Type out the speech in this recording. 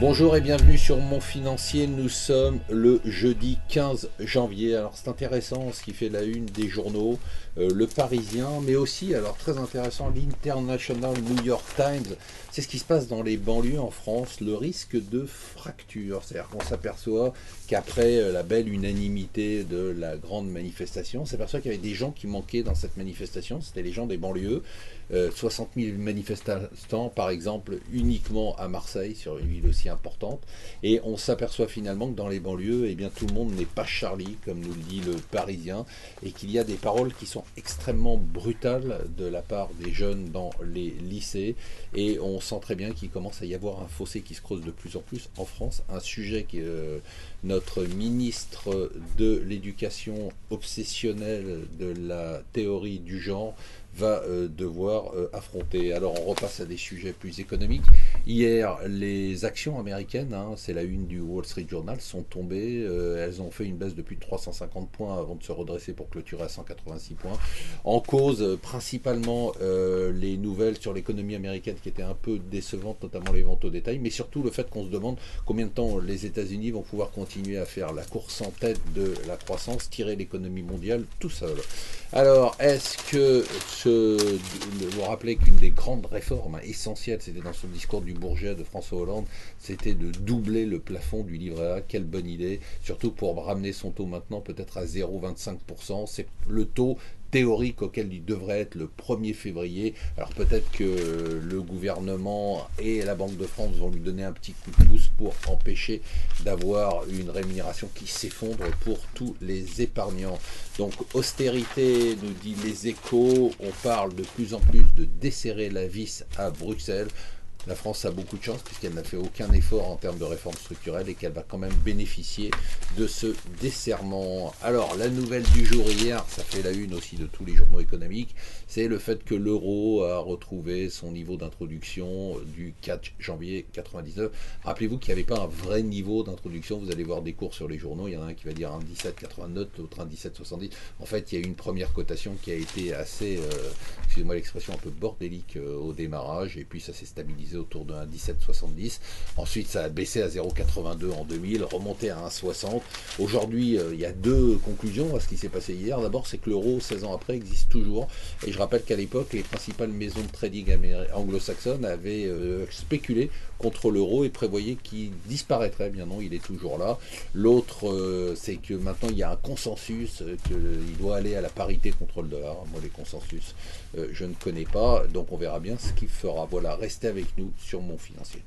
Bonjour et bienvenue sur Mon Financier. Nous sommes le jeudi 15 janvier. Alors c'est intéressant ce qui fait la une des journaux, Le Parisien, mais aussi, alors très intéressant, l'International New York Times. C'est ce qui se passe dans les banlieues en France, le risque de fracture. C'est-à-dire qu'on s'aperçoit qu'après la belle unanimité de la grande manifestation, on s'aperçoit qu'il y avait des gens qui manquaient dans cette manifestation. C'était les gens des banlieues. 60 000 manifestants, par exemple, uniquement à Marseille, sur une ville aussi importante. Et on s'aperçoit finalement que dans les banlieues, eh bien, tout le monde n'est pas Charlie, comme nous le dit le Parisien, et qu'il y a des paroles qui sont extrêmement brutales de la part des jeunes dans les lycées. Et on sent très bien qu'il commence à y avoir un fossé qui se creuse de plus en plus en France. Un sujet que notre ministre de l'Éducation obsessionnel de la théorie du genre va devoir affronter. Alors on repasse à des sujets plus économiques. Hier, les actions américaines, c'est la une du Wall Street Journal, sont tombées. Elles ont fait une baisse de plus de 350 points avant de se redresser pour clôturer à 186 points. En cause, principalement les nouvelles sur l'économie américaine qui étaient un peu décevantes, notamment les ventes au détail, mais surtout le fait qu'on se demande combien de temps les États-Unis vont pouvoir continuer à faire la course en tête de la croissance, tirer l'économie mondiale tout seul. Alors, est-ce que vous rappelez qu'une des grandes réformes essentielles, c'était dans son discours du Bourget de François Hollande, c'était de doubler le plafond du livret A. Quelle bonne idée, surtout pour ramener son taux maintenant peut-être à 0,25%. C'est le taux théorique auquel il devrait être le 1er février. Alors peut-être que le gouvernement et la Banque de France vont lui donner un petit coup de pouce pour empêcher d'avoir une rémunération qui s'effondre pour tous les épargnants. Donc austérité, nous dit les Échos, on parle de plus en plus de desserrer la vis à Bruxelles. La France a beaucoup de chance puisqu'elle n'a fait aucun effort en termes de réforme structurelle et qu'elle va quand même bénéficier de ce desserrement. Alors, la nouvelle du jour hier, ça fait la une aussi de tous les journaux économiques, c'est le fait que l'euro a retrouvé son niveau d'introduction du 4 janvier 99. Rappelez-vous qu'il n'y avait pas un vrai niveau d'introduction. Vous allez voir des cours sur les journaux, il y en a un qui va dire 1,1789, l'autre 1,1770. En fait, il y a eu une première cotation qui a été assez, excusez-moi l'expression, un peu bordélique au démarrage, et puis ça s'est stabilisé autour de 1,1770. Ensuite, ça a baissé à 0,82 en 2000, remonté à 1,60. Aujourd'hui, il y a deux conclusions à ce qui s'est passé hier. D'abord, c'est que l'euro, 16 ans après, existe toujours. Et je rappelle qu'à l'époque, les principales maisons de trading anglo-saxonnes avaient spéculé contre l'euro et prévoyaient qu'il disparaîtrait. Bien non, il est toujours là. L'autre, c'est que maintenant, il y a un consensus qu'il doit aller à la parité contre le dollar. Moi, les consensus, je ne connais pas. Donc, on verra bien ce qu'il fera. Voilà, restez avec nous sur Mon Financier.